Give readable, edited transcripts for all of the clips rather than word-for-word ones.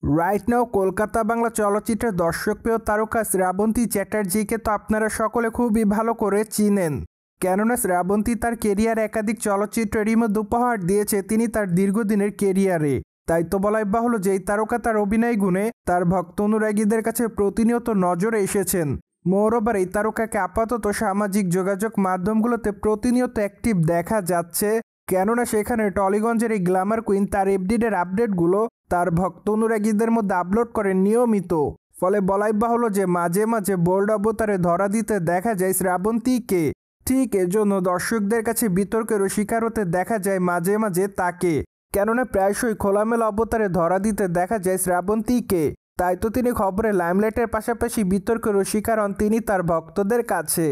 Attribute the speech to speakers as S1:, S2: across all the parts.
S1: Right now Kolkata Bangla চলচ্চিত্রের দর্শকপ্রিয় তারকা শ্রাবন্তী চ্যাটার্জিকে তো আপনারা সকলে খুবই ভালো করে চিনেন। কেননা শ্রাবন্তী তার কেরিয়ারে একাধিক চলচ্চিত্রেরই মধ্যে উপহার দিয়েছে তিনি তার দীর্ঘদিনের কেরিয়ারে। তাই তো বলাই বাহুল্য যে এই তারকা তার অভিনয় গুণে তার ভক্ত অনুরাগীদের কাছে প্রতিনিয়ত নজরে এসেছেন। মোরওভার এই তারকাকে আপাতত সামাজিক যোগাযোগ মাধ্যমগুলোতে প্রতিনিয়ত অ্যাক্টিভ দেখা যাচ্ছে, কেননা সেখানে টলিগঞ্জের এই গ্ল্যামার কুইন তার এফডিডের আপডেটগুলো তার ভক্ত অনুরাগীদের মধ্যে আপলোড করেন নিয়মিত। ফলে বলাই বাহুল্য যে মাঝে মাঝে বোল্ড অবতারে ধরা দিতে দেখা যায় শ্রাবন্তীকে। ঠিক এজন্য দর্শকদের কাছে বিতর্কেরও শিকার হতে দেখা যায় মাঝে মাঝে তাকে, কেননা প্রায়শই খোলামেলা অবতারে ধরা দিতে দেখা যায় শ্রাবন্তীকে। তাই তো তিনি খবরে লাইমলাইটের পাশাপাশি বিতর্কেরও শিকার হন তিনি তার ভক্তদের কাছে।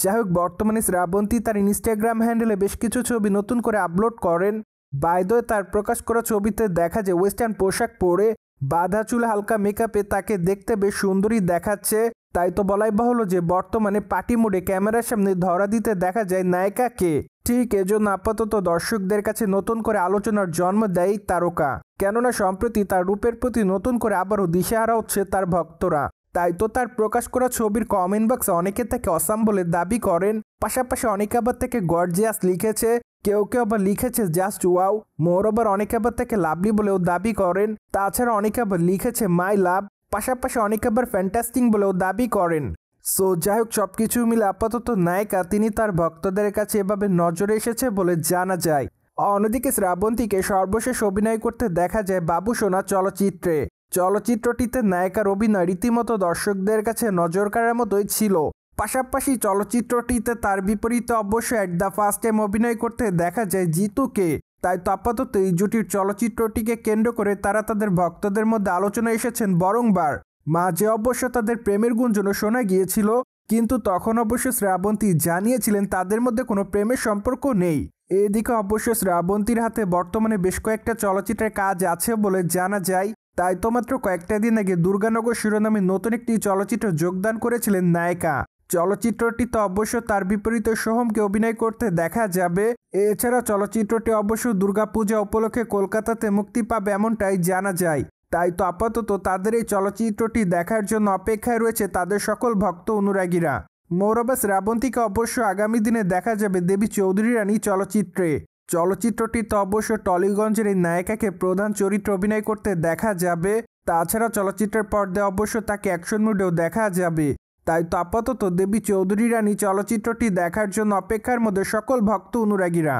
S1: যাই হোক, বর্তমানে শ্রাবন্তী তার ইনস্টাগ্রাম হ্যান্ডেলে বেশ কিছু ছবি নতুন করে আপলোড করেন। বাই দ্য ওয়ে, তার প্রকাশ করা ছবিতে দেখা যায় ওয়েস্টার্ন পোশাক পরে বাঁধা চুল হালকা মেকআপে তাকে দেখতে বেশ সুন্দরী দেখাচ্ছে। তাই তো বলাই বাহুল্য যে বর্তমানে পার্টি মোডে ক্যামেরার সামনে ধরা দিতে দেখা যায় নায়িকাকে। ঠিক এজন্য আপাতত দর্শকদের কাছে নতুন করে আলোচনার জন্ম দেয় তারকা, কেননা সম্প্রতি তার রূপের প্রতি নতুন করে আবারও দিশেহারা হচ্ছে তার ভক্তরা। তাই তো তার প্রকাশ করা ছবির কমেন্ট বক্সে অনেকে তাকে অসাম বলে দাবি করেন, পাশাপাশি অনেকে আবার তাকে গর্জিয়াস লিখেছে, কেউ কেউ আবার লিখেছে জাস্ট ওয়াও। মোরওভার অনেকে আবার তাকে লাভলি বলেও দাবি করেন। তাছাড়া অনেকে আবার লিখেছে মাই লাভ, পাশাপাশি অনেকে আবার ফ্যান্টাস্টিং বলেও দাবি করেন। সো যাই হোক, সবকিছু মিলে আপাতত নায়িকা তিনি তার ভক্তদের কাছে এভাবে নজরে এসেছে বলে জানা যায়। অন্যদিকে শ্রাবন্তীকে সর্বশেষ অভিনয় করতে দেখা যায় বাবুসোনা চলচ্চিত্রে। চলচ্চিত্রটিতে নায়িকার অভিনয় রীতিমতো দর্শকদের কাছে নজর কাড়ার মতোই ছিল। পাশাপাশি চলচ্চিত্রটিতে তার বিপরীতে অবশ্য অ্যাট দ্য ফার্স্ট টাইম অভিনয় করতে দেখা যায় জিতুকে। তাই তো আপাতত এই জুটির চলচ্চিত্রটিকে কেন্দ্র করে তারা তাদের ভক্তদের মধ্যে আলোচনা এসেছেন বারংবার। মাঝে অবশ্য তাদের প্রেমের গুঞ্জনও শোনা গিয়েছিল, কিন্তু তখন অবশ্য শ্রাবন্তী জানিয়েছিলেন তাদের মধ্যে কোনো প্রেমের সম্পর্ক নেই। এদিকে অবশ্য শ্রাবন্তীর হাতে বর্তমানে বেশ কয়েকটা চলচ্চিত্রের কাজ আছে বলে জানা যায়। তাই তো মাত্র কয়েকটা দিন আগে দুর্গানগর শিরোনামে নতুন একটি চলচ্চিত্রে যোগদান করেছিলেন নায়িকা। চলচ্চিত্রটিতে অবশ্য তার বিপরীতে সোহমকে অভিনয় করতে দেখা যাবে। এছাড়া চলচ্চিত্রটি অবশ্য দুর্গাপূজা উপলক্ষে কলকাতাতে মুক্তি পাবে এমনটাই জানা যায়। তাই তো আপাতত তাদের এই চলচ্চিত্রটি দেখার জন্য অপেক্ষায় রয়েছে তাদের সকল ভক্ত অনুরাগীরা। মোরওভার শ্রাবন্তীকে অবশ্য আগামী দিনে দেখা যাবে দেবী চৌধুরী রানী চলচ্চিত্রে। চলচ্চিত্রটিতে অবশ্য টলিগঞ্জের এই নায়িকাকে প্রধান চরিত্রে অভিনয় করতে দেখা যাবে। তাছাড়া চলচ্চিত্রের পর্দায় অবশ্য তাকে অ্যাকশন মুডেও দেখা যাবে। তাই তো আপাতত দেবী চৌধুরী রানী চলচ্চিত্রটি দেখার জন্য অপেক্ষার মধ্যে সকল ভক্ত অনুরাগীরা।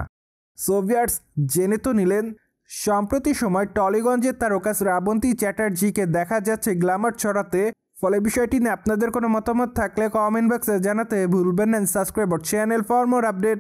S1: সো ভিউয়ার্স, জেনে তো নিলেন সম্প্রতি সময় টলিগঞ্জের তারকা শ্রাবন্তী চ্যাটার্জিকে দেখা যাচ্ছে গ্ল্যামার ছড়াতে। ফলে বিষয়টি নিয়ে আপনাদের কোনো মতামত থাকলে কমেন্ট বক্সে জানাতে ভুলবেন না। Subscribe our channel for more update.